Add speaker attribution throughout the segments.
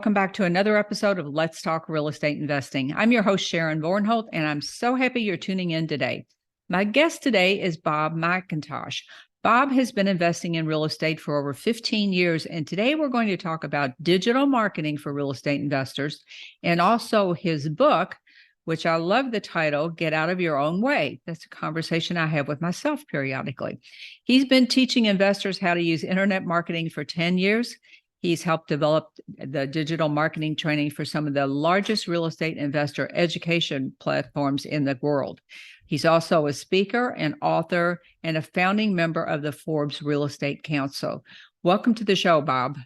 Speaker 1: Welcome back to another episode of Let's Talk Real Estate Investing. I'm your host, Sharon Vornholt, and I'm so happy you're tuning in today. My guest today is Bob McIntosh. Bob has been investing in real estate for over 15 years, and today we're going to talk about digital marketing for real estate investors and also his book, which I love the title, Get Out of Your Own Way. That's a conversation I have with myself periodically. He's been teaching investors how to use internet marketing for 10 years. He's helped develop the digital marketing training for some of the largest real estate investor education platforms in the world. He's also a speaker, an author, and a founding member of the Forbes Real Estate Council. Welcome to the show, Bob.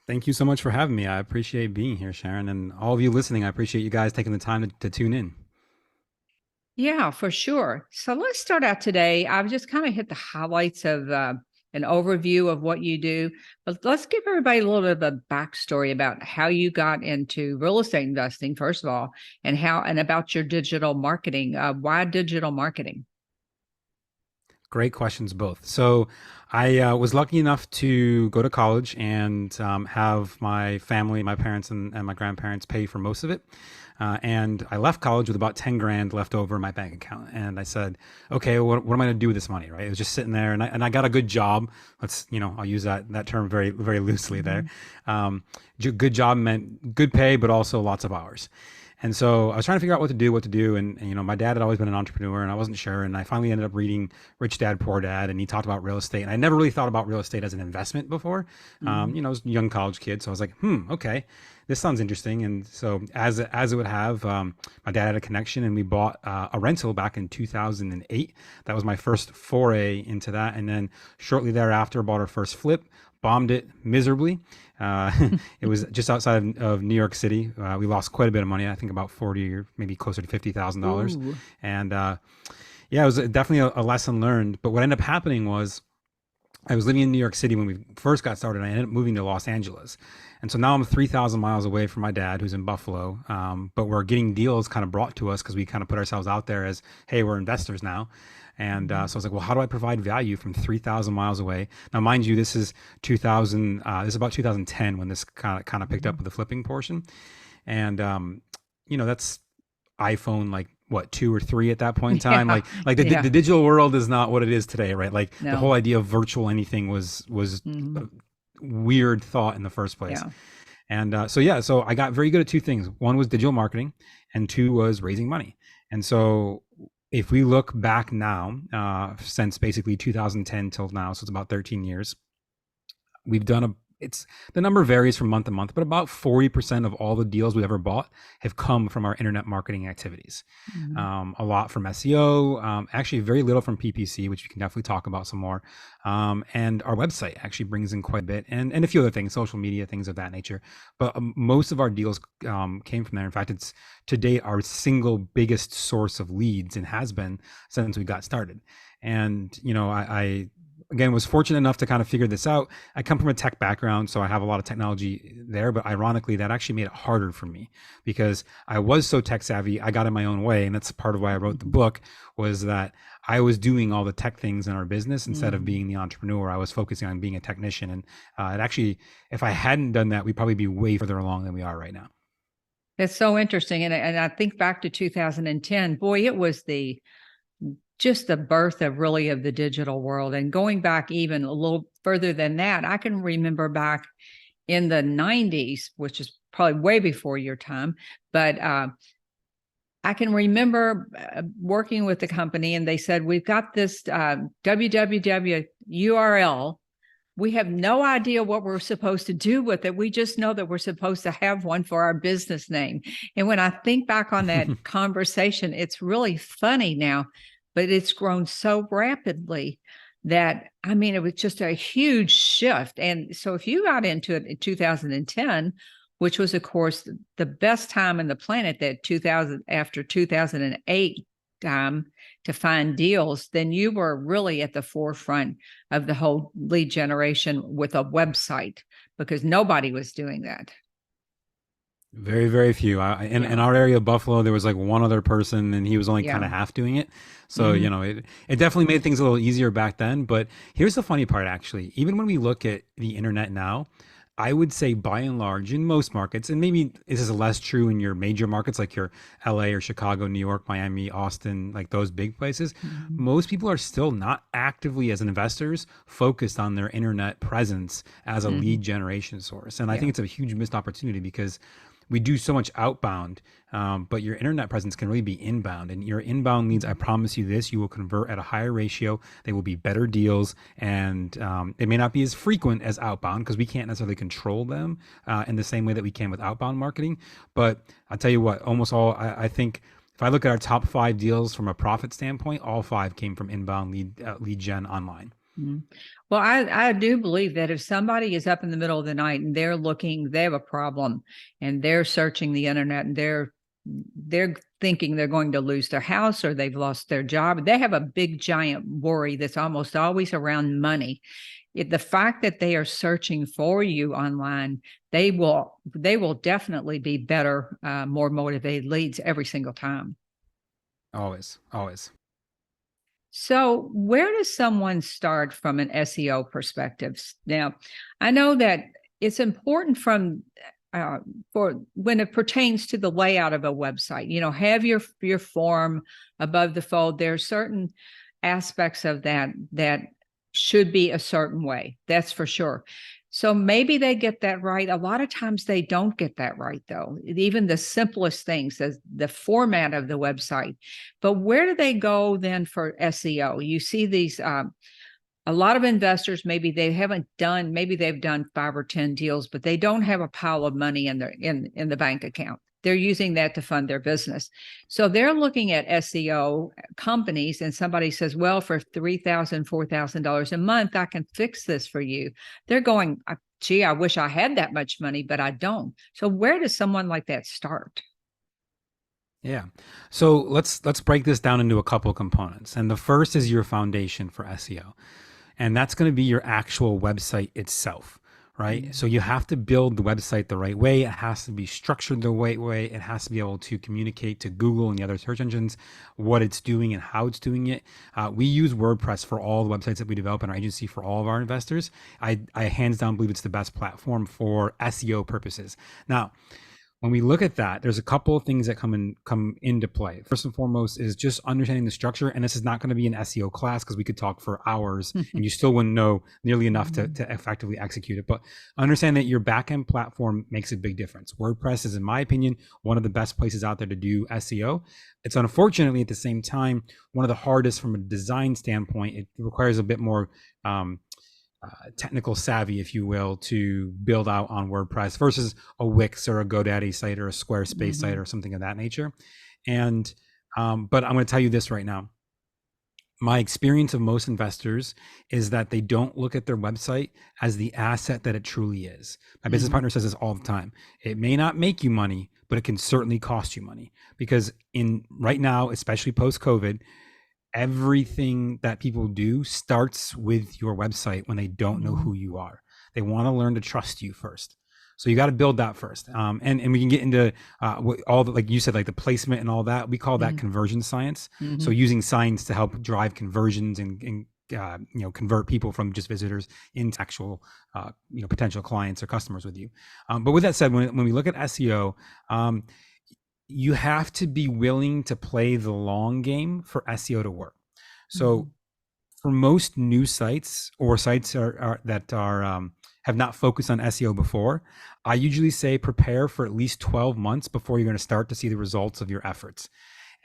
Speaker 2: Thank you so much for having me. I appreciate being here, Sharon, and all of you listening. I appreciate you guys taking the time to tune in.
Speaker 1: Yeah, for sure. So let's start out today. I've just kind of hit the highlights of an overview of what you do, but let's give everybody a little bit of a backstory about how you got into real estate investing, first of all, and about your digital marketing. Why digital marketing?
Speaker 2: Great questions, both. So I was lucky enough to go to college and have my family, my parents and my grandparents pay for most of it. And I left college with about 10 grand left over in my bank account. And I said, okay, what am I going to do with this money? Right. It was just sitting there, and I got a good job. I'll use that term very, very loosely there. Good job meant good pay, but also lots of hours. And so I was trying to figure out what to do. And my dad had always been an entrepreneur and I wasn't sure. And I finally ended up reading Rich Dad, Poor Dad, and he talked about real estate. And I never really thought about real estate as an investment before. I was a young college kid. So I was like, okay, this sounds interesting. And so as it would have, my dad had a connection and we bought a rental back in 2008. That was my first foray into that. And then shortly thereafter, bought our first flip, bombed it miserably. It was just outside of New York City. We lost quite a bit of money. I think about 40 or maybe closer to $50,000. And it was definitely a lesson learned. But what ended up happening was I was living in New York City when we first got started. I ended up moving to Los Angeles. And so now I'm 3,000 miles away from my dad, who's in Buffalo. But we're getting deals kind of brought to us because we kind of put ourselves out there as, hey, we're investors now. And so I was like, well, how do I provide value from 3,000 miles away? Now, mind you, this is 2000. This is about 2010 when this kind of picked up with the flipping portion. And that's iPhone like what 2 or 3 at that point in time. The digital world is not what it is today, right? Like the whole idea of virtual anything was a weird thought in the first place. Yeah. And so I got very good at 2 things. One was digital marketing, and 2 was raising money. And so if we look back now, since basically 2010 till now, so it's about 13 years, we've done the number varies from month to month, but about 40% of all the deals we've ever bought have come from our internet marketing activities. A lot from SEO, actually very little from PPC, which we can definitely talk about some more. And our website actually brings in quite a bit, and a few other things, social media, things of that nature. But most of our deals came from there. In fact, it's to date our single biggest source of leads, and has been since we got started. And I again, was fortunate enough to kind of figure this out. I come from a tech background, so I have a lot of technology there, but ironically, that actually made it harder for me because I was so tech savvy, I got in my own way. And that's part of why I wrote the book, was that I was doing all the tech things in our business instead of being the entrepreneur. I was focusing on being a technician. And it actually, if I hadn't done that, we'd probably be way further along than we are right now.
Speaker 1: It's so interesting. And I think back to 2010, boy, it was just the birth of the digital world. And going back even a little further than that, I can remember back in the 90s, which is probably way before your time, but I can remember working with the company and they said, we've got this www URL. We have no idea what we're supposed to do with it. We just know that we're supposed to have one for our business name. And when I think back on that conversation, it's really funny now. But it's grown so rapidly that, it was just a huge shift. And so if you got into it in 2010, which was, of course, the best time in the planet, after 2008 time to find deals, then you were really at the forefront of the whole lead generation with a website, because nobody was doing that.
Speaker 2: Very, very few. In our area of Buffalo, there was like one other person, and he was only kind of half doing it. So, it definitely made things a little easier back then. But here's the funny part, actually. Even when we look at the internet now, I would say by and large in most markets, and maybe this is less true in your major markets like your LA or Chicago, New York, Miami, Austin, like those big places,
Speaker 1: Mhm.
Speaker 2: most people are still not actively as investors focused on their internet presence as a lead
Speaker 1: Mhm.
Speaker 2: generation source. And I think
Speaker 1: Yeah.
Speaker 2: it's a huge missed opportunity because we do so much outbound, but your internet presence can really be inbound. And your inbound leads, I
Speaker 1: Mhm.
Speaker 2: promise you this, you will convert at a higher ratio. They will be better deals, and they may not be as frequent as outbound because we can't necessarily control them in the same way that we can with outbound marketing. But I'll tell you what, almost all, I think, if I look at our top 5 deals from a profit standpoint, all 5 came from inbound lead gen online.
Speaker 1: Mhm. Well, I do believe that if somebody is up in the middle of the night and they're looking, they have a problem and they're searching the internet and they're thinking they're going to lose their house or they've lost their job. They have a big giant worry that's almost always around money. The fact that they are searching for you online, they will definitely be better, more motivated leads every single time.
Speaker 2: Always, always.
Speaker 1: So, where does someone start from an SEO perspective? Now, I know that it's important uh, for when it pertains to the layout of a website. Have your form above the fold. There are certain aspects of that should be a certain way. That's for sure. So maybe they get that right. A lot of times they don't get that right, though. Even the simplest things, as the format of the website. But where do they go then for SEO? You see these a lot of investors, maybe they've done 5 or 10 deals, but they don't have a pile of money in the bank account. They're using that to fund their business. So they're looking at SEO companies, and somebody says, well, for $3,000, $4,000 a month, I can fix this for you. They're going, gee, I wish I had that much money, but I don't. So where does someone like that start?
Speaker 2: Yeah. So let's break this down into a couple components. And the first is your foundation for SEO. And that's going to be your actual website itself, right? So
Speaker 1: Mhm.
Speaker 2: you have to build the website the right way. It has to be structured the right way. It has to be able to communicate to Google and the other search engines what it's doing and how it's doing it. We use WordPress for all the websites that we develop in our agency for all of our investors. I hands down believe it's the best platform for SEO purposes. Now, when we look at that, there's a couple of things that come into play. First and foremost is just understanding the structure, and this is not going to be an SEO class because we could talk for hours and you still wouldn't know nearly enough to effectively execute it. But understand that your backend platform makes a big difference. WordPress is, in my opinion, one of the best places out there to do SEO. It's unfortunately at the same time one of the hardest from a design standpoint. It requires a bit more technical savvy, if you will, to build out on WordPress versus a Wix or a GoDaddy site or a Squarespace site
Speaker 1: Mhm.
Speaker 2: or something of that nature. And but I'm going to tell you this right now. My experience of most investors is that they don't look at their website as the asset that it truly is. My business
Speaker 1: Mhm.
Speaker 2: partner says this all the time. It may not make you money, but it can certainly cost you money because in right now, especially post COVID, everything that people do starts with your website when they don't know
Speaker 1: Mhm.
Speaker 2: who you are. They want to learn to trust you first. So you got to build that first. And we can get into all the, like you said, like the placement and all that. We call that
Speaker 1: Mhm.
Speaker 2: conversion science. So
Speaker 1: Mhm.
Speaker 2: using science to help drive conversions and convert people from just visitors into actual potential clients or customers with you. But with that said, when we look at SEO, um, you have to be willing to play the long game for SEO to work. So
Speaker 1: Mhm.
Speaker 2: for most new sites or sites that are have not focused on SEO before, I usually say prepare for at least 12 months before you're going to start to see the results of your efforts.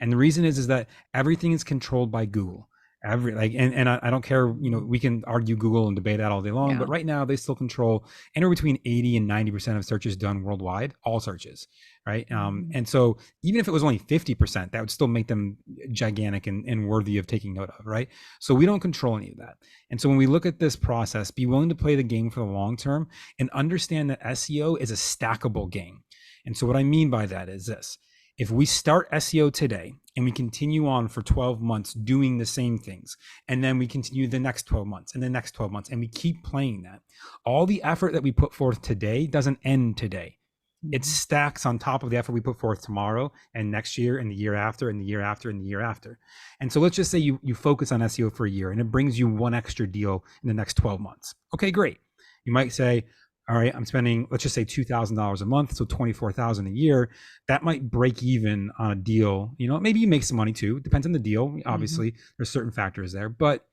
Speaker 2: And the reason is that everything is controlled by Google. I don't care,
Speaker 1: Mhm.
Speaker 2: we can argue Google and debate that all day long, but
Speaker 1: Yeah.
Speaker 2: right now they still control anywhere between 80 and 90% of searches done worldwide, all searches, right?
Speaker 1: Mhm.
Speaker 2: And so even if it was only 50%, that would still make them gigantic and worthy of taking note of, right? So we don't control any of that. And so when we look at this process, be willing to play the game for the long term and understand that SEO is a stackable game. And so what I mean by that is this: if we start SEO today and we continue on for 12 months doing the same things, and then we continue the next 12 months and the next 12 months, and we keep playing that, all the effort that we put forth today doesn't end today. It
Speaker 1: Mhm.
Speaker 2: stacks on top of the effort we put forth tomorrow and next year and the year after and the year after and the year after. And so let's just say you focus on SEO for a year and it brings you one extra deal in the next 12 months. Okay, great. You might say, all right, I'm spending, let's just say $2,000 a month, so 24,000 a year. That might break even on a deal. You know, maybe you make some money too. It depends on the deal.
Speaker 1: Mhm.
Speaker 2: Obviously, there's certain factors there, but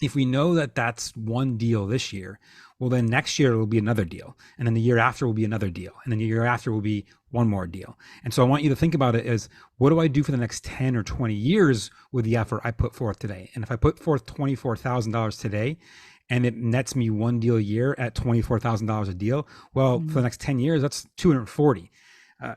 Speaker 2: if we know that that's one deal this year, well, then next year it will be another deal. And then the year after will be another deal. And then the year after will be one more deal. And so I want you to think about it as, what do I do for the next 10 or 20 years with the effort I put forth today? And if I put forth $24,000 today and it nets me one deal a year at $24,000 a deal, well, for the
Speaker 1: Mhm.
Speaker 2: next 10 years, that's 240.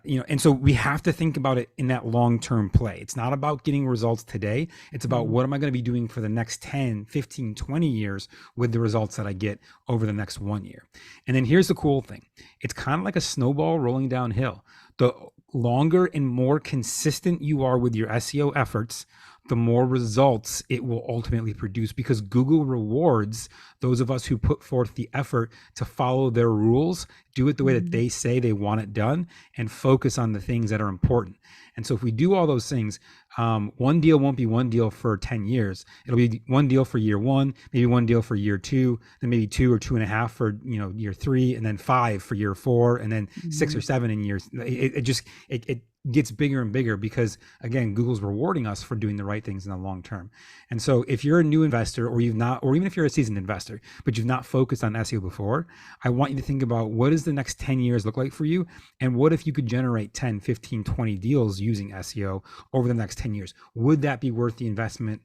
Speaker 2: You know, and so we have to think about it in that long-term play. It's not about getting results today. It's about,
Speaker 1: Mhm.
Speaker 2: what am I going to be doing for the next 10, 15, 20 years with the results that I get over the next 1 year. And then here's the cool thing. It's kind of like a snowball rolling downhill. The longer and more consistent you are with your SEO efforts, the more results it will ultimately produce, because Google rewards those of us who put forth the effort to follow their rules, do it the way that
Speaker 1: Mhm.
Speaker 2: they say they want it done, and focus on the things that are important. And so if we do all those things, one deal won't be one deal for 10 years. It'll be one deal for year one, maybe one deal for year two, then maybe two or two and a half for, you know, year three, and then five for year four, and then six or
Speaker 1: Mhm.
Speaker 2: seven in years. It gets bigger and bigger, because again, Google's rewarding us for doing the right things in the long term. And so if you're a new investor, or you've not, or even if you're a seasoned investor, but you've not focused on SEO before, I want you to think about, what does the next 10 years look like for you? And what if you could generate 10, 15, 20 deals using SEO over the next 10 years? Would that be worth the investment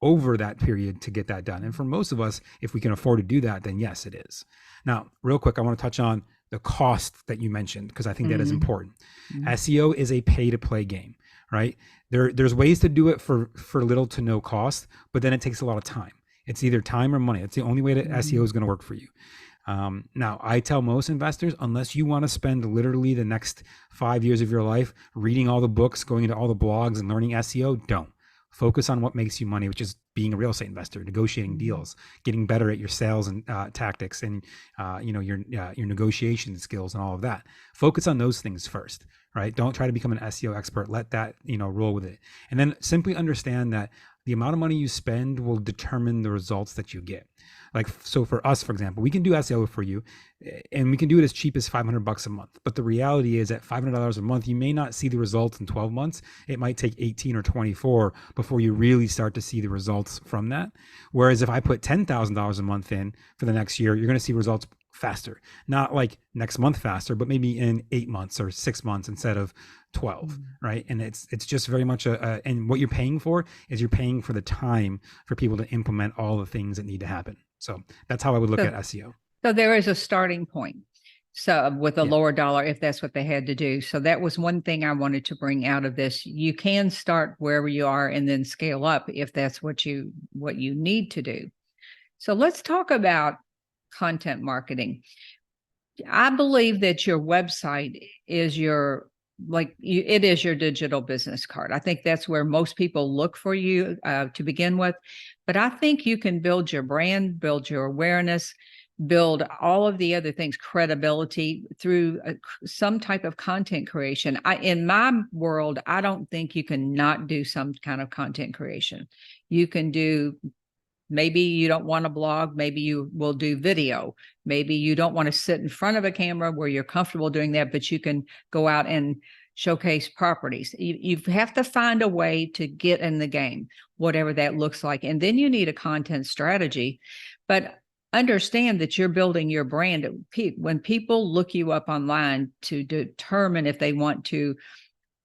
Speaker 2: over that period to get that done? And for most of us, if we can afford to do that, then yes, it is. Now, real quick, I want to touch on the cost that you mentioned, because I think that is
Speaker 1: Mhm.
Speaker 2: important.
Speaker 1: Mhm.
Speaker 2: SEO is a pay to play game, right? There's ways to do it for little to no cost, but then it takes a lot of time. It's either time or money. It's the only way that SEO
Speaker 1: Mhm.
Speaker 2: is going to work for you. Now, I tell most investors, unless you want to spend literally the next 5 years of your life reading all the books, going into all the blogs, and learning SEO, don't. Focus on what makes you money, which is being a real estate investor, negotiating
Speaker 1: Mhm.
Speaker 2: deals, getting better at your sales and tactics, and you know, your negotiation skills and all of that. Focus on those things first, right? Don't try to become an SEO expert. Let that, you know, roll with it, and then simply understand that the amount of money you spend will determine the results that you get. Like, so for us, for example, we can do SEO for you, and we can do it as cheap as $500 a month. But the reality is, at $500 a month, you may not see the results in 12 months. It might take 18 or 24 before you really start to see the results from that. Whereas if I put $10,000 a month in for the next year, you're going to see results faster. Not like next month faster, but maybe in 8 months or 6 months instead of 12,
Speaker 1: Mhm.
Speaker 2: right? And it's just very much and what you're paying for is, you're paying for the time for people to implement all the things that need to happen. So that's how I would look
Speaker 1: So,
Speaker 2: at SEO.
Speaker 1: so there is a starting point. So with a
Speaker 2: Yeah.
Speaker 1: lower dollar, if that's what they had to do. So that was one thing I wanted to bring out of this. You can start wherever you are and then scale up if that's what you need to do. So let's talk about content marketing. I believe that your website is your it is your digital business card. I think that's where most people look for you to begin with. But I think you can build your brand, build your awareness, build all of the other things, credibility through some type of content creation. In my world, I don't think you can not do some kind of content creation. You can do. Maybe you don't want to blog. Maybe you will do video. Maybe you don't want to sit in front of a camera where you're comfortable doing that, but you can go out and showcase properties. You have to find a way to get in the game, whatever that looks like. And then you need a content strategy. But understand that you're building your brand. When people look you up online to determine if they want to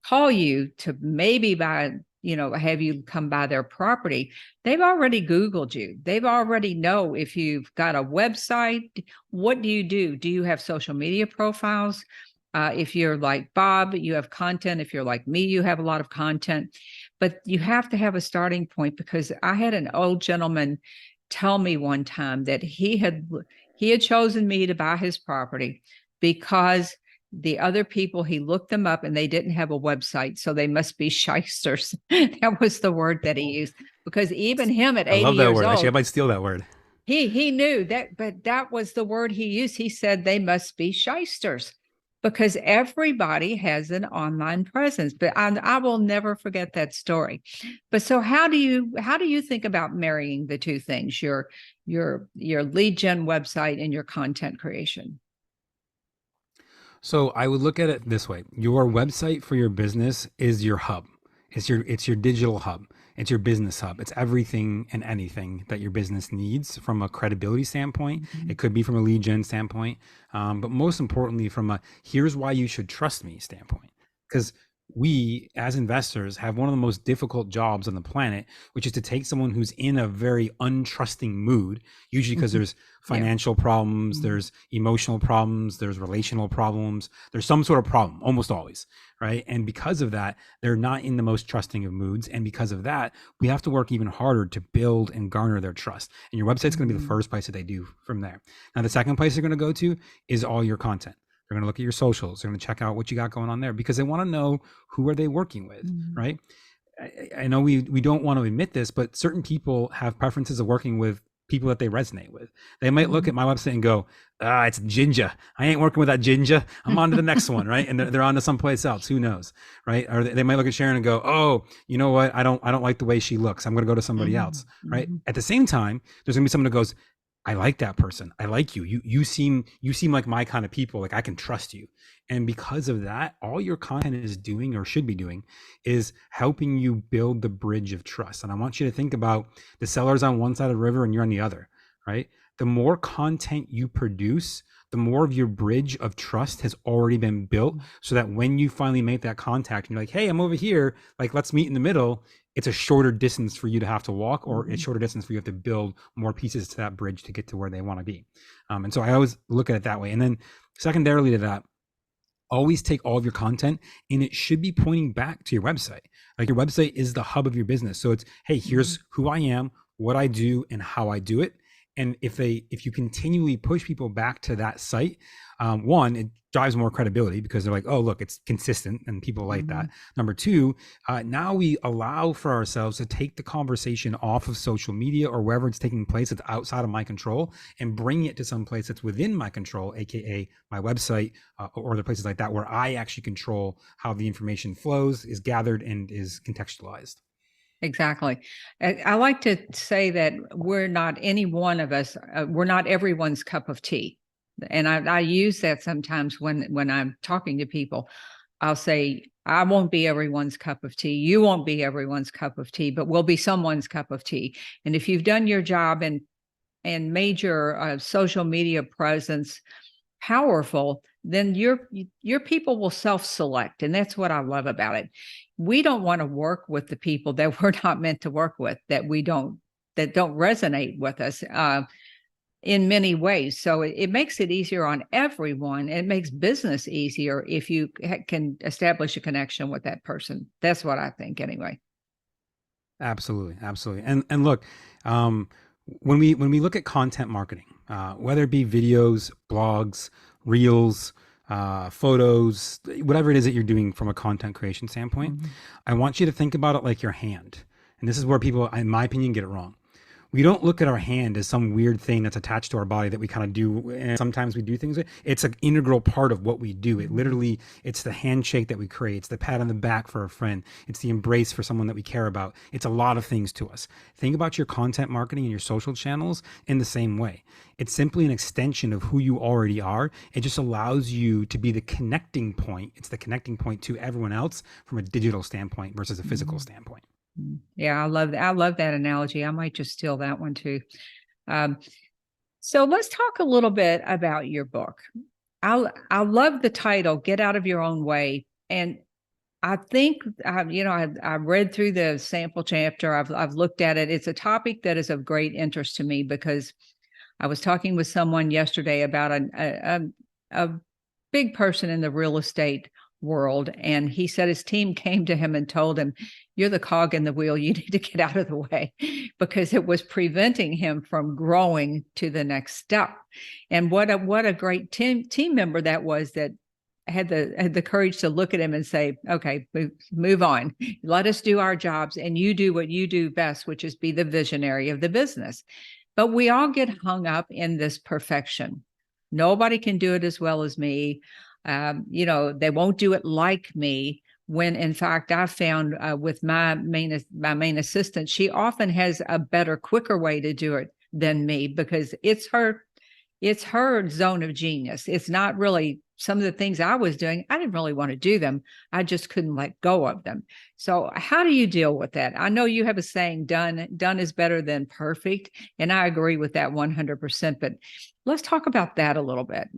Speaker 1: call you to maybe buy, have you come by their property, they've already Googled you. They've already know if you've got a website. What do you do? Do you have social media profiles? If you're like Bob, you have content. If you're like me, you have a lot of content. But you have to have a starting point, because I had an old gentleman tell me one time that he had chosen me to buy his property because the other people, he looked them up and they didn't have a website, so they must be shysters. That was the word that he used, because even him at
Speaker 2: I
Speaker 1: 80
Speaker 2: love that
Speaker 1: years
Speaker 2: word. Actually, I
Speaker 1: old,
Speaker 2: might steal that word.
Speaker 1: he knew that, but that was the word he used. He said they must be shysters. because everybody has an online presence. But I will never forget that story. But so how do you think about marrying the two things, your lead gen website and your content creation?
Speaker 2: So I would look at it this way. Your website for your business is your hub. It's your digital hub. It's your business hub. It's everything and anything that your business needs from a credibility standpoint.
Speaker 1: Mm-hmm.
Speaker 2: It could be from a lead gen standpoint, but most importantly, from a here's why you should trust me standpoint. Because we as investors have one of the most difficult jobs on the planet, which is to take someone who's in a very untrusting mood, usually because there's
Speaker 1: Yeah.
Speaker 2: financial problems, there's emotional problems, there's relational problems, there's some sort of problem, almost always, right? And because of that, they're not in the most trusting of moods. And because of that, we have to work even harder to build and garner their trust. And your website's going to be the first place that they do from there. Now, the second place they're going to go to is all your content. They're going to look at your socials. They're going to check out what you got going on there because they want to know who are they working with, right? I know we don't want to admit this, but certain people have preferences of working with people that they resonate with. They might look at my website and go, it's ginger. I ain't working with that ginger. I'm on to the next one, right? And they're on to someplace else. Who knows, right? Or they might look at Sharon and go, oh, you know what? I don't like the way she looks. I'm going to go to somebody else, right? At the same time, there's going to be someone who goes, I like that person. I like you. You seem like my kind of people. Like I can trust you. And because of that, all your content is doing or should be doing is helping you build the bridge of trust. And I want you to think about the sellers on one side of the river and you're on the other, right? The more content you produce, the more of your bridge of trust has already been built so that when you finally make that contact and you're like, hey, I'm over here, like let's meet in the middle, it's a shorter distance for you to have to walk, or it's shorter distance for you to have to build more pieces to that bridge to get to where they want to be. And so I always look at it that way. And then secondarily to that, always take all of your content and it should be pointing back to your website. Like your website is the hub of your business. So it's, hey, here's who I am, what I do, and how I do it. And if you continually push people back to that site, one, it drives more credibility because they're like, oh, look, it's consistent and people like that. Number two, now we allow for ourselves to take the conversation off of social media or wherever it's taking place that's outside of my control and bring it to some place that's within my control, AKA my website or other places like that, where I actually control how the information flows, is gathered, and is contextualized.
Speaker 1: Exactly. I like to say that we're not any one of us, we're not everyone's cup of tea. And I use that sometimes when I'm talking to people. I'll say, I won't be everyone's cup of tea. You won't be everyone's cup of tea, but we'll be someone's cup of tea. And if you've done your job and made your social media presence powerful, then your people will self-select. And that's what I love about it. We don't want to work with the people that we're not meant to work with, that don't resonate with us in many ways. So it makes it easier on everyone. It makes business easier if you can establish a connection with that person. That's what I think anyway.
Speaker 2: Absolutely, absolutely. And look, when we look at content marketing, whether it be videos, blogs, reels, photos, whatever it is that you're doing from a content creation standpoint, I want you to think about it like your hand. And this is where people, in my opinion, get it wrong. We don't look at our hand as some weird thing that's attached to our body that we kind of do. And sometimes we do things with. It's an integral part of what we do. It literally, it's the handshake that we create. It's the pat on the back for a friend. It's the embrace for someone that we care about. It's a lot of things to us. Think about your content marketing and your social channels in the same way. It's simply an extension of who you already are. It just allows you to be the connecting point. It's the connecting point to everyone else from a digital standpoint versus a physical standpoint.
Speaker 1: Yeah, I love that. I love that analogy. I might just steal that one too. So let's talk a little bit about your book. I love the title, Get Out of Your Own Way. And I think, I read through the sample chapter. I've looked at it. It's a topic that is of great interest to me because I was talking with someone yesterday about a big person in the real estate world. And he said his team came to him and told him, you're the cog in the wheel. You need to get out of the way because it was preventing him from growing to the next step. And what a great team member that was, that had the courage to look at him and say, okay, move on. Let us do our jobs and you do what you do best, which is be the visionary of the business. But we all get hung up in this perfection. Nobody can do it as well as me. They won't do it like me. When in fact, I found with my main assistant, she often has a better, quicker way to do it than me, because it's her zone of genius. It's not really some of the things I was doing. I didn't really want to do them. I just couldn't let go of them. So how do you deal with that? I know you have a saying, done is better than perfect. And I agree with that 100%, but let's talk about that a little bit.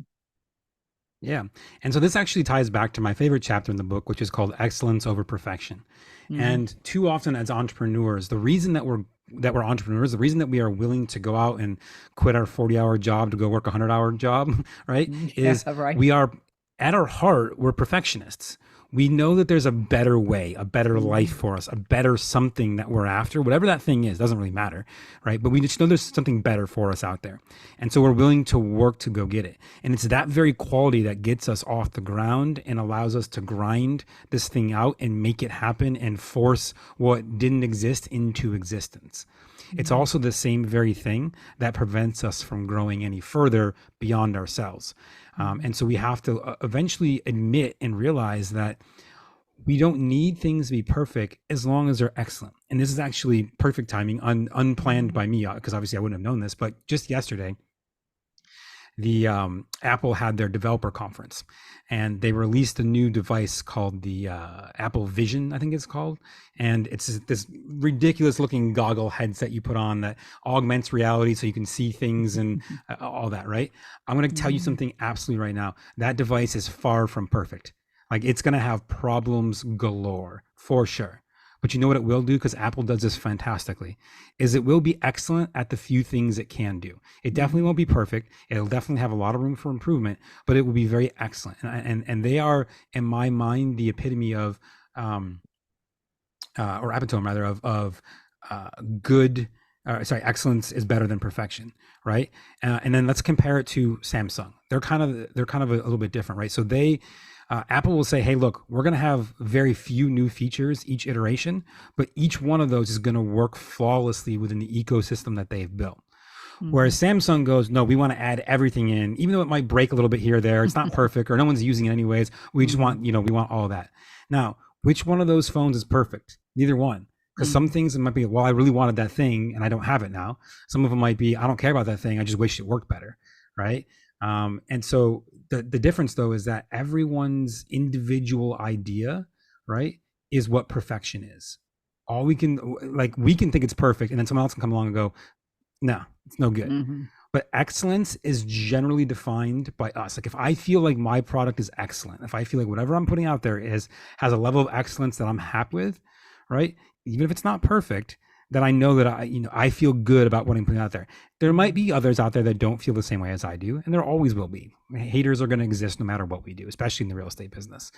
Speaker 2: Yeah. And so this actually ties back to my favorite chapter in the book, which is called Excellence Over Perfection.
Speaker 1: Mm-hmm.
Speaker 2: And too often as entrepreneurs, the reason that we're entrepreneurs, the reason that we are willing to go out and quit our 40-hour job to go work a 100-hour job, right?
Speaker 1: Yeah,
Speaker 2: Is
Speaker 1: right.
Speaker 2: we are at our heart, we're perfectionists. We know that there's a better way, a better life
Speaker 1: Mm-hmm.
Speaker 2: for us, a better something that we're after, whatever that thing is, doesn't really matter, right? But we just know there's something better for us out there. And so we're willing to work to go get it. And it's that very quality that gets us off the ground and allows us to grind this thing out and make it happen and force what didn't exist into existence. It's
Speaker 1: Mm-hmm.
Speaker 2: also the same very thing that prevents us from growing any further beyond ourselves. And so we have to eventually admit and realize that we don't need things to be perfect as long as they're excellent. And this is actually perfect timing, unplanned
Speaker 1: Mm-hmm.
Speaker 2: by me, because obviously I wouldn't have known this. But just yesterday, the Apple had their developer conference, and they released a new device called the Apple Vision, I think it's called, and it's this ridiculous looking goggle headset you put on that augments reality so you can see things and all that. Right? I'm going to tell you
Speaker 1: Mm-hmm.
Speaker 2: something absolutely right now. That device is far from perfect. Like it's going to have problems galore for sure. But you know what it will do? Because Apple does this fantastically, is it will be excellent at the few things it can do. It definitely
Speaker 1: Mm-hmm.
Speaker 2: won't be perfect. It'll definitely have a lot of room for improvement, but it will be very excellent. And they are, in my mind, the epitome of, or epitome rather, of good. Excellence is better than perfection, right? And then let's compare it to Samsung. They're kind of a little bit different, right? So Apple will say, hey, look, we're going to have very few new features each iteration, but each one of those is going to work flawlessly within the ecosystem that they've built.
Speaker 1: Mm-hmm.
Speaker 2: Whereas Samsung goes, no, we want to add everything in, even though it might break a little bit here or there. It's not perfect or no one's using it anyways. We just
Speaker 1: Mm-hmm.
Speaker 2: want, we want all of that. Now, which one of those phones is perfect? Neither one. Because some
Speaker 1: Mm-hmm.
Speaker 2: things it might be, well, I really wanted that thing and I don't have it now. Some of them might be, I don't care about that thing. I just wish it worked better. Right. And so the difference though is that everyone's individual idea, right, is what perfection is. All we can think it's perfect, and then someone else can come along and go, no, it's no good.
Speaker 1: Mm-hmm.
Speaker 2: But excellence is generally defined by us. Like if I feel like my product is excellent, if I feel like whatever I'm putting out there has a level of excellence that I'm happy with, right? Even if it's not perfect, then I know that I feel good about what I'm putting out there. There might be others out there that don't feel the same way as I do, and there always will be. Haters are going to exist no matter what we do, especially in the real estate business.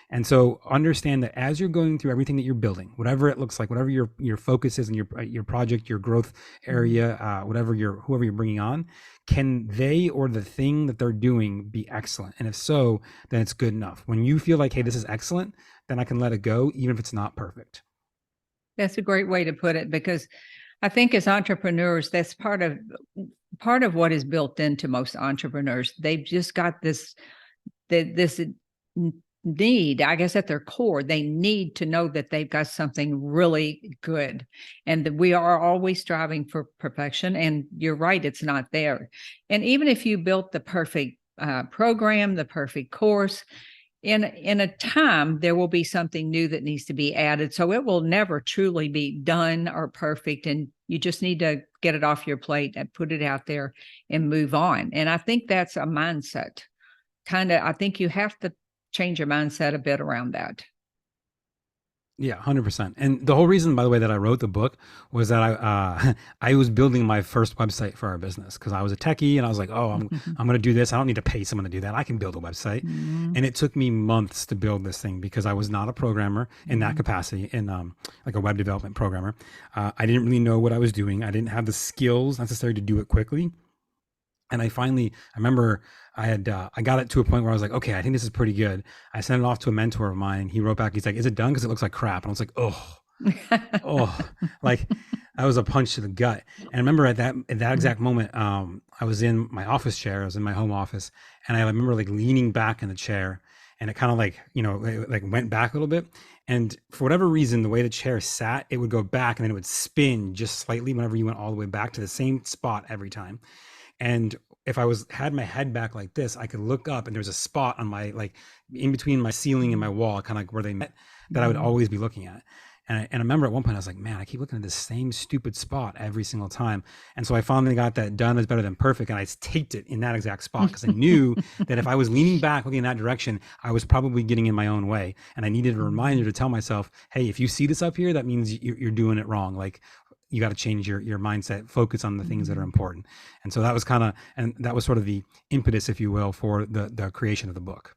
Speaker 2: And so understand that as you're going through everything that you're building, whatever it looks like, whatever your focus is in your project, your growth area, whoever you're bringing on, can they or the thing that they're doing be excellent? And if so, then it's good enough. When you feel like, hey, this is excellent, then I can let it go, even if it's not perfect.
Speaker 1: That's a great way to put it, because I think as entrepreneurs, that's part of what is built into most entrepreneurs. They've just got this need, I guess, at their core. They need to know that they've got something really good, and that we are always striving for perfection. And you're right, it's not there. And even if you built the perfect program, the perfect course, in a time there will be something new that needs to be added, so it will never truly be done or perfect, and you just need to get it off your plate and put it out there and move on. And I think that's a mindset. I think you have to change your mindset a bit around that.
Speaker 2: Yeah, 100%. And the whole reason, by the way, that I wrote the book was that I was building my first website for our business because I was a techie and I was like, oh, I'm going to do this. I don't need to pay someone to do that. I can build a website.
Speaker 1: Mm-hmm.
Speaker 2: And it took me months to build this thing because I was not a programmer in that capacity, in like a web development programmer. I didn't really know what I was doing. I didn't have the skills necessary to do it quickly. And I remember I got it to a point where I was like, okay, I think this is pretty good. I sent it off to a mentor of mine. He wrote back, he's like, is it done? Because it looks like crap. And I was like, oh. Oh, like that was a punch to the gut. And I remember at that exact moment, I was in my office chair. I was in my home office, and I remember like leaning back in the chair, and it kind of like like went back a little bit. And for whatever reason, the way the chair sat, it would go back, and then it would spin just slightly whenever you went all the way back to the same spot every time. And if I was had my head back like this, I could look up, and there was a spot on my like in between my ceiling and my wall, kind of like where they met, that I would always be looking at. And I remember at one point I was like, man, I keep looking at this same stupid spot every single time. And so I finally got that done is better than perfect. And I taped it in that exact spot because I knew that if I was leaning back looking in that direction, I was probably getting in my own way. And I needed a reminder to tell myself, hey, if you see this up here, that means you're doing it wrong. Like you got to change your mindset, focus on the things that are important. And so that was and that was sort of the impetus, if you will, for the creation of the book.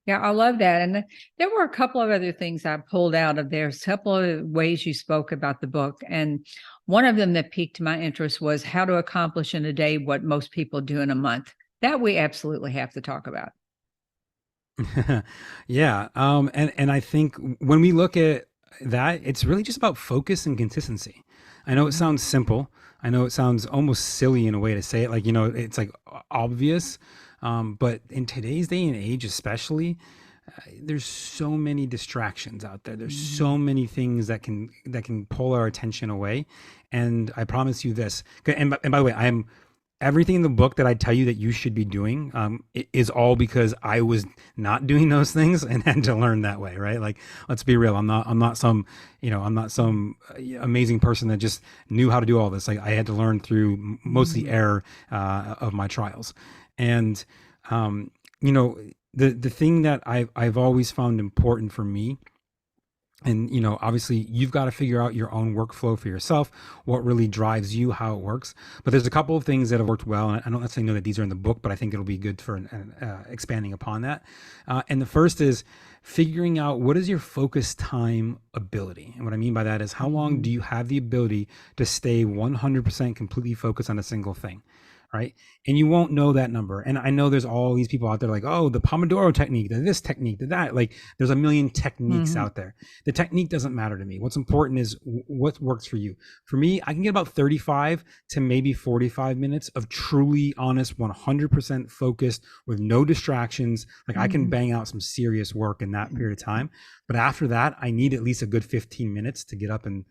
Speaker 1: Yeah, I love that. And there were a couple of other things I pulled out of there, a couple of ways you spoke about the book. And one of them that piqued my interest was how to accomplish in a day what most people do in a month. That we absolutely have to talk about.
Speaker 2: Yeah. And I think when we look at that, it's really just about focus and consistency. I know it sounds simple. I know it sounds almost silly in a way to say it, like, it's like obvious. But in today's day and age, especially, there's so many distractions out there. There's so many things that can pull our attention away. And I promise you this. And by the way, everything in the book that I tell you that you should be doing, is all because I was not doing those things and had to learn that way, right? Like, let's be real. I'm not some amazing person that just knew how to do all this. Like, I had to learn through mostly error, of my trials. And, um, you know, the thing that I've always found important for me, and obviously you've got to figure out your own workflow for yourself, what really drives you, how it works. But there's a couple of things that have worked well, and I don't necessarily know that these are in the book, but I think it'll be good for expanding upon that. And the first is figuring out what is your focus time ability. And what I mean by that is, how long do you have the ability to stay 100% completely focused on a single thing, right? And you won't know that number. And I know there's all these people out there like, oh, the Pomodoro technique, this technique, that. Like, there's a million techniques out there. The technique doesn't matter to me. What's important is what works for you. For me, I can get about 35 to maybe 45 minutes of truly honest, 100% focused with no distractions. Like, I can bang out some serious work in that period of time. But after that, I need at least a good 15 minutes to get up and,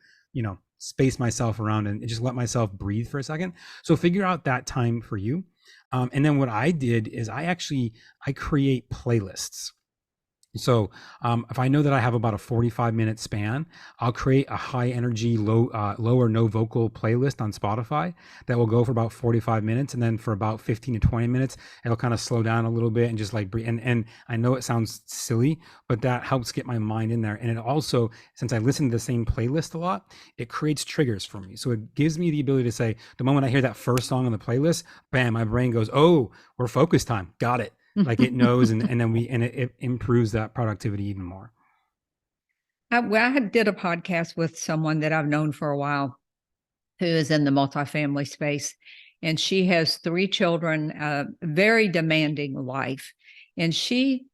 Speaker 2: space myself around and just let myself breathe for a second. So figure out that time for you. And then what I did is I create playlists. So if I know that I have about a 45-minute span, I'll create a high energy, low or no vocal playlist on Spotify that will go for about 45 minutes. And then for about 15 to 20 minutes, it'll kind of slow down a little bit and just like breathe. And I know it sounds silly, but that helps get my mind in there. And it also, since I listen to the same playlist a lot, it creates triggers for me. So it gives me the ability to say, the moment I hear that first song on the playlist, bam, my brain goes, oh, we're focus time. Got it. Like, it knows, and then it improves that productivity even more.
Speaker 1: I did a podcast with someone that I've known for a while who is in the multifamily space, and she has 3 children, very demanding life. And she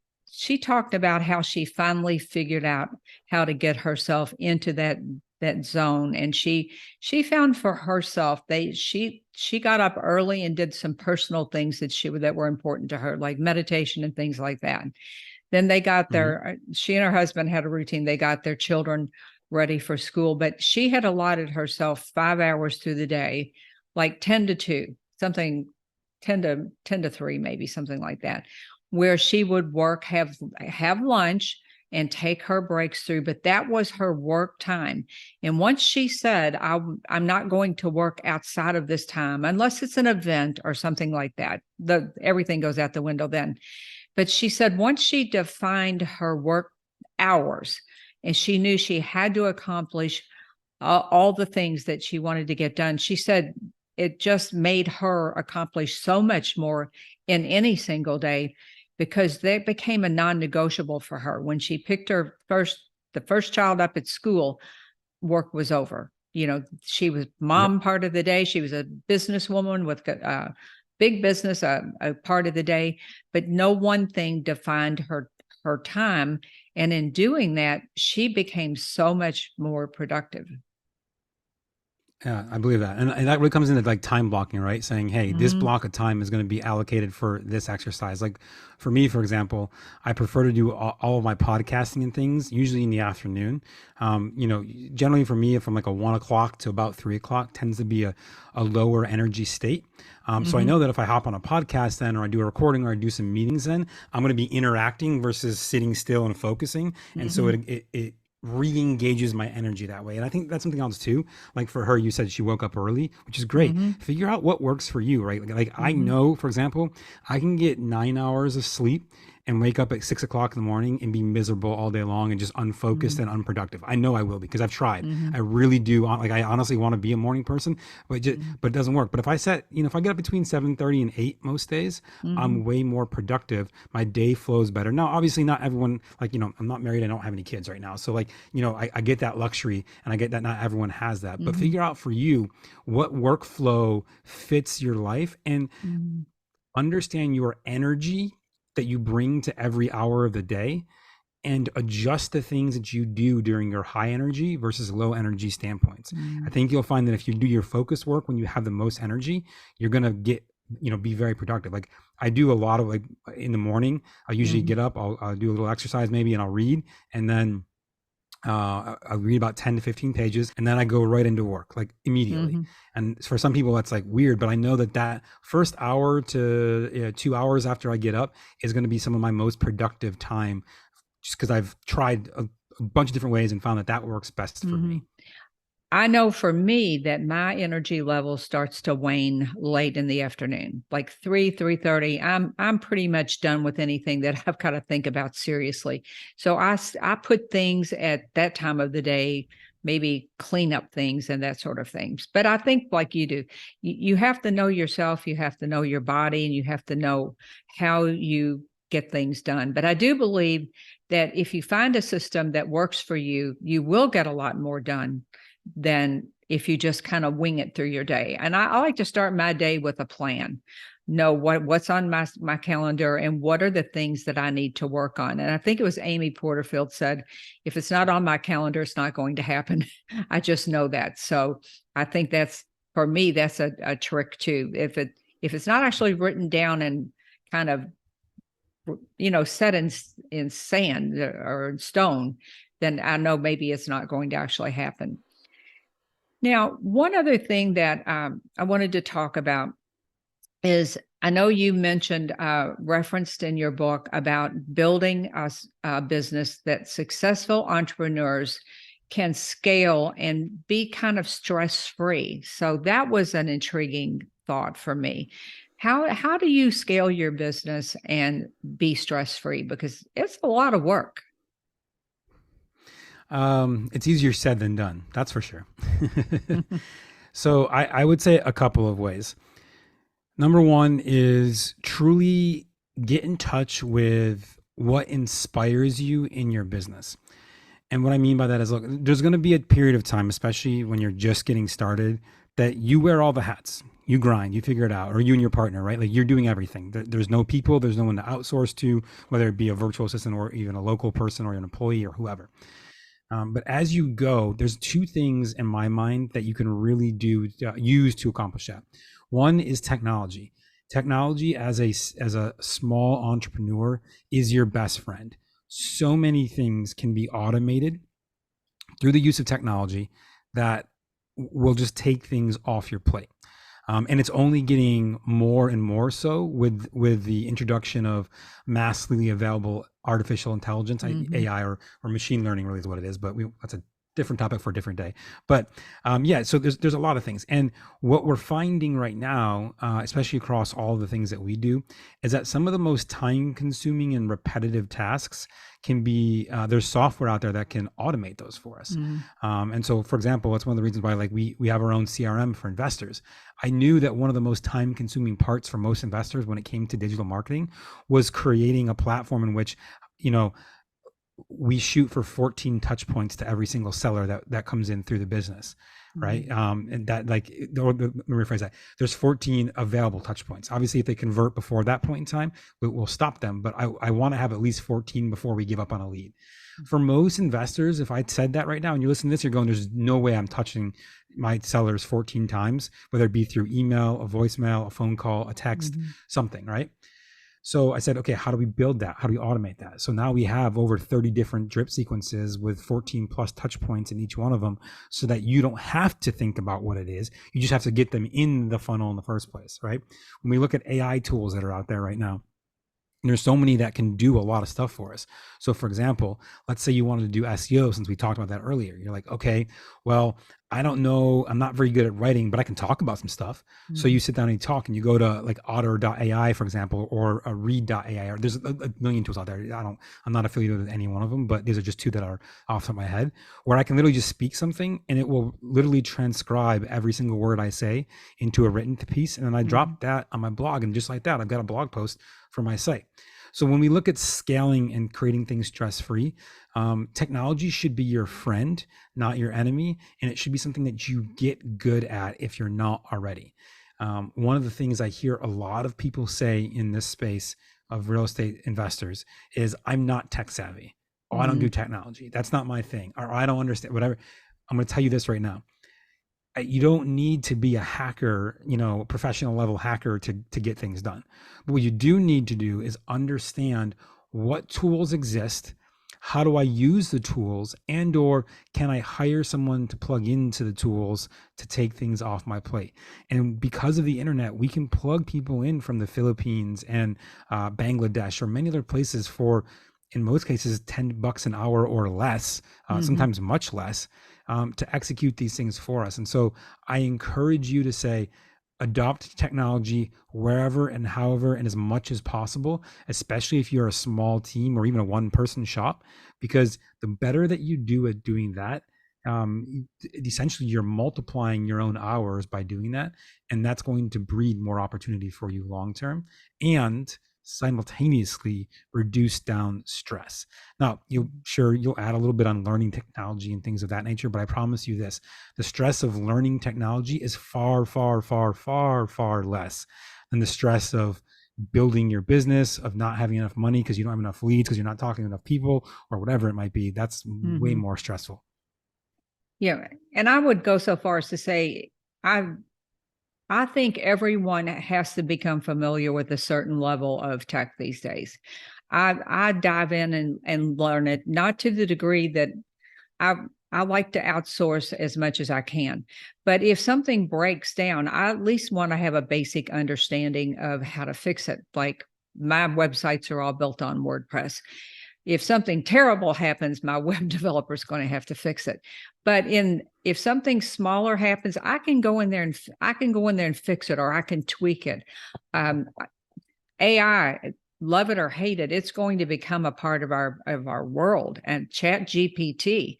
Speaker 1: talked about how she finally figured out how to get herself into that zone. And she found for herself, she got up early and did some personal things that were important to her, like meditation and things like that. Then they got she and her husband had a routine. They got their children ready for school, but she had allotted herself 5 hours through the day, like 10 to 2, something, 10 to 3, maybe something like that, where she would work, have lunch, and take her breaks through. But that was her work time. And once she said, I'm not going to work outside of this time, unless it's an event or something like that, everything goes out the window then. But she said once she defined her work hours and she knew she had to accomplish all the things that she wanted to get done, she said it just made her accomplish so much more in any single day, because that became a non-negotiable for her. When she picked the first child up at school, work was over. She was mom part of the day. She was a businesswoman with big business a part of the day, but no one thing defined her time. And in doing that, she became so much more productive.
Speaker 2: Yeah, I believe that. And that really comes into like time blocking, right? Saying, hey, this
Speaker 1: Mm-hmm.
Speaker 2: block of time is going to be allocated for this exercise. Like for me, for example, I prefer to do all of my podcasting and things usually in the afternoon. Generally for me, from like a 1 o'clock to about 3 o'clock tends to be a lower energy state. So I
Speaker 1: Mm-hmm.
Speaker 2: know that if I hop on a podcast then, or I do a recording, or I do some meetings then, I'm going to be interacting versus sitting still and focusing. And so
Speaker 1: Mm-hmm.
Speaker 2: it re-engages my energy that way. And I think that's something else too. Like for her, you said she woke up early, which is great.
Speaker 1: Mm-hmm.
Speaker 2: Figure out what works for you, right? Like I
Speaker 1: Mm-hmm.
Speaker 2: know, for example, I can get 9 hours of sleep and wake up at 6 o'clock in the morning and be miserable all day long and just unfocused and unproductive. I know I will because I've tried.
Speaker 1: Mm-hmm.
Speaker 2: I really do. Like I honestly want to be a morning person, but it doesn't work. But if I set, if I get up between 7:30 and 8 most days,
Speaker 1: Mm-hmm.
Speaker 2: I'm way more productive. My day flows better. Now, obviously, not everyone, like, I'm not married. I don't have any kids right now. So, like, I get that luxury and I get that not everyone has that. But
Speaker 1: Mm-hmm.
Speaker 2: figure out for you what workflow fits your life and
Speaker 1: Mm-hmm.
Speaker 2: understand your energy that you bring to every hour of the day and adjust the things that you do during your high energy versus low energy standpoints. I
Speaker 1: Mm-hmm.
Speaker 2: think you'll find that if you do your focus work when you have the most energy, you're going to get, be very productive. Like I do a lot of like in the morning, I usually
Speaker 1: Mm-hmm.
Speaker 2: get up, I'll do a little exercise maybe, and I'll read. And then I read about 10 to 15 pages and then I go right into work like immediately.
Speaker 1: Mm-hmm.
Speaker 2: And for some people that's like weird, but I know that first hour to 2 hours after I get up is going to be some of my most productive time, just because I've tried a bunch of different ways and found that works best for
Speaker 1: Mm-hmm.
Speaker 2: me.
Speaker 1: I know for me that my energy level starts to wane late in the afternoon, like 3:30. I'm pretty much done with anything that I've got to think about seriously. So I put things at that time of the day, maybe clean up things and that sort of things. But I think like you do, you have to know yourself, you have to know your body, and you have to know how you get things done. But I do believe that if you find a system that works for you, you will get a lot more done than if you just kind of wing it through your day. And I like to start my day with a plan. Know what's on my calendar and what are the things that I need to work on. And I think it was Amy Porterfield said, if it's not on my calendar, it's not going to happen. I just know that. So I think that's for me, that's a trick too. If it's not actually written down and kind of set in sand or in stone, then I know maybe it's not going to actually happen. Now, one other thing that I wanted to talk about is I know you mentioned, referenced in your book about building a business that successful entrepreneurs can scale and be kind of stress free. So that was an intriguing thought for me. How do you scale your business and be stress free? Because it's a lot of work.
Speaker 2: It's easier said than done, that's for sure. So I would say a couple of ways. Number one is truly get in touch with what inspires you in your business. And what I mean by that is, look, there's going to be a period of time, especially when you're just getting started, that you wear all the hats. You grind, you figure it out, or you and your partner, right? Like you're doing everything. There's no people, there's no one to outsource to, whether it be a virtual assistant or even a local person or an employee or whoever. But as you go, there's two things in my mind that you can really use to accomplish that. One is technology. Technology as a small entrepreneur is your best friend. So many things can be automated through the use of technology that will just take things off your plate. And it's only getting more and more so with the introduction of massively available artificial intelligence,
Speaker 1: Mm-hmm.
Speaker 2: AI or machine learning, really is what it is. But that's a different topic for a different day. But yeah, so there's a lot of things, and what we're finding right now, especially across all the things that we do, is that some of the most time-consuming and repetitive tasks can be there's software out there that can automate those for us. And so, for example, that's one of the reasons why like we have our own CRM for investors. I knew that one of the most time-consuming parts for most investors when it came to digital marketing was creating a platform in which, we shoot for 14 touch points to every single seller that comes in through the business. right?
Speaker 1: Mhm.
Speaker 2: And that let me rephrase that. There's 14 available touch points. Obviously, if they convert before that point in time, we'll stop them. But I want to have at least 14 before we give up on a lead. For most investors, if I said that right now and you listen to this, you're going, there's no way I'm touching my sellers 14 times, whether it be through email, a voicemail, a phone call, a text,
Speaker 1: Mhm.
Speaker 2: something, right? So I said, okay, how do we build that? How do we automate that? So now we have over 30 different drip sequences with 14 plus touch points in each one of them so that you don't have to think about what it is. You just have to get them in the funnel in the first place, right? When we look at AI tools that are out there right now, there's so many that can do a lot of stuff for us. So for example, let's say you wanted to do SEO, since we talked about that earlier. You're like, okay, well, I don't know, I'm not very good at writing, but I can talk about some stuff. So you
Speaker 1: Mhm.
Speaker 2: sit down and you talk and you go to like otter.ai, for example, or a read.ai, or there's a million tools out there. I'm not affiliated with any one of them, but these are just two that are off the top of my head, where I can literally just speak something and it will literally transcribe every single word I say into a written piece. And then I
Speaker 1: Mhm.
Speaker 2: drop that on my blog. And just like that, I've got a blog post for my site. So when we look at scaling and creating things stress-free, technology should be your friend, not your enemy, and it should be something that you get good at if you're not already. One of the things I hear a lot of people say in this space of real estate investors is, I'm not tech savvy. Oh, I don't do
Speaker 1: Mhm.
Speaker 2: technology. That's not my thing. Or I don't understand, whatever. I'm going to tell you this right now. You don't need to be a hacker, professional level hacker to get things done. But what you do need to do is understand what tools exist, how do I use the tools, and or can I hire someone to plug into the tools to take things off my plate. And because of the internet, we can plug people in from the Philippines and Bangladesh or many other places for, in most cases, $10 an hour or less,
Speaker 1: Mhm.
Speaker 2: sometimes much less, to execute these things for us. And so I encourage you to say, adopt technology wherever and however and as much as possible, especially if you're a small team or even a one person shop, because the better that you do at doing that, essentially you're multiplying your own hours by doing that. And that's going to breed more opportunity for you long term and simultaneously reduce down stress. Now, you'll add a little bit on learning technology and things of that nature, but I promise you this: the stress of learning technology is far, far, far, far, far less than the stress of building your business, of not having enough money because you don't have enough leads, because you're not talking to enough people, or whatever it might be. That's way
Speaker 1: Mhm.
Speaker 2: more stressful.
Speaker 1: Yeah, and I would go so far as to say I I think everyone has to become familiar with a certain level of tech these days. I dive in and learn it, not to the degree that I I like to outsource as much as I can. But if something breaks down, I at least want to have a basic understanding of how to fix it. Like my websites are all built on WordPress. If something terrible happens, my web developer is going to have to fix it. But in if something smaller happens, I can go in there and I can go in there and fix it, or I can tweak it. Um, AI, love it or hate it, it's going to become a part of our world. And Chat GPT,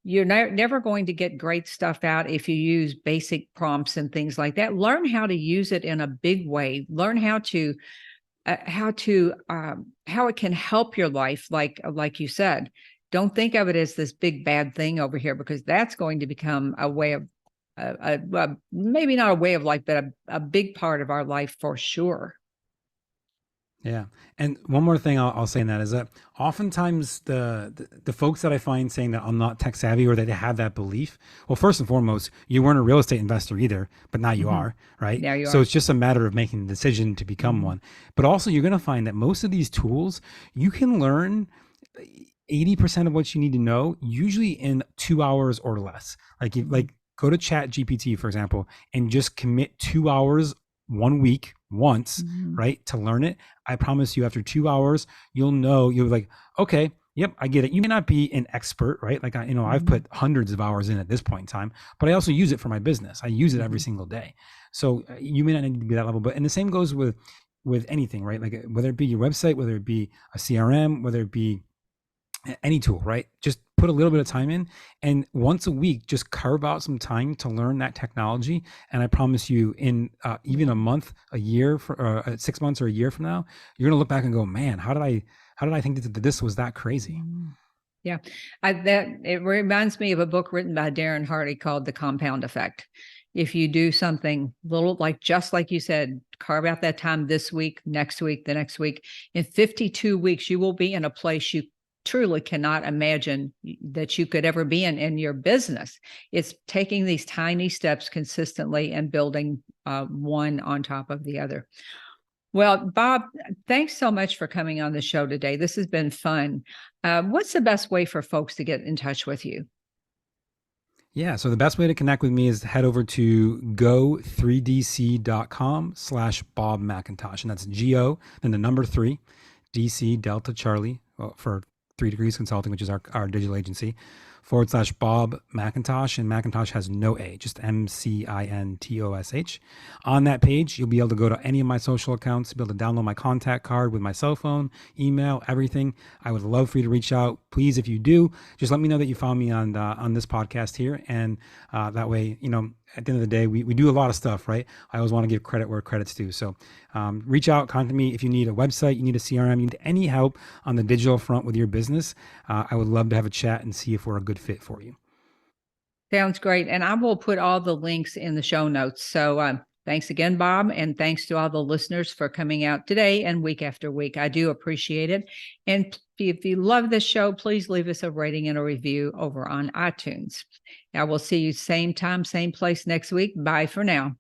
Speaker 1: you're never going to get great stuff out if you use basic prompts and things like that. Learn how to use it in a big way. Learn how it can help your life. Like you said, don't think of it as this big bad thing over here, because that's going to become a way of maybe not a way of life, but a big part of our life for sure.
Speaker 2: Yeah. And one more thing I'll say in that is that oftentimes the folks that I find saying that I'm not tech savvy or that they have that belief, well, first and foremost, you weren't a real estate investor either, but now you
Speaker 1: Mhm.
Speaker 2: are, right?
Speaker 1: Now you
Speaker 2: So
Speaker 1: are.
Speaker 2: it's just a matter of making the decision to become
Speaker 1: Mhm.
Speaker 2: one. But also, you're going to find that most of these tools, you can learn 80% of what you need to know usually in 2 hours or less.
Speaker 1: Mhm.
Speaker 2: Go to Chat GPT, for example, and just commit 2 hours one week once,
Speaker 1: Mhm.
Speaker 2: right, to learn it. I promise you, after 2 hours, you'll like, okay, yep, I get it. You may not be an expert, right? Like I've
Speaker 1: Mhm.
Speaker 2: put hundreds of hours in at this point in time, but I also use it for my business. I use it every
Speaker 1: Mhm.
Speaker 2: single day. So you may not need to be that level, and the same goes with anything, right? Like whether it be your website, whether it be a CRM, whether it be any tool, right? Just put a little bit of time in, and once a week, just carve out some time to learn that technology. And I promise you, in even a month, a year, 6 months, or a year from now, you're gonna look back and go, "Man, how did I think that this was that crazy?"
Speaker 1: Mhm. Yeah. That it reminds me of a book written by Darren Hardy called The Compound Effect. If you do something little, like just like you said, carve out that time this week, next week, the next week, in 52 weeks, you will be in a place you truly cannot imagine that you could ever be in your business. It's taking these tiny steps consistently and building one on top of the other. Well, Bob, thanks so much for coming on the show today. This has been fun. What's the best way for folks to get in touch with you?
Speaker 2: Yeah, so the best way to connect with me is to head over to go3dc.com/Bob McIntosh. And that's GO, then the number 3, DC Delta Charlie, for 3 Degrees Consulting, which is our digital agency, /Bob McIntosh. And McIntosh has no A, just MCINTOSH. On that page, you'll be able to go to any of my social accounts, be able to download my contact card with my cell phone, email, everything. I would love for you to reach out. Please, if you do, just let me know that you found me on this podcast here. And that way, at the end of the day, we do a lot of stuff, right? I always want to give credit where credit's due. So reach out, contact me if you need a website, you need a CRM, you need any help on the digital front with your business. I would love to have a chat and see if we're a good fit for you.
Speaker 1: Sounds great. And I will put all the links in the show notes. So thanks again, Bob. And thanks to all the listeners for coming out today and week after week. I do appreciate it. And if you love this show, please leave us a rating and a review over on iTunes. I will see you same time, same place next week. Bye for now.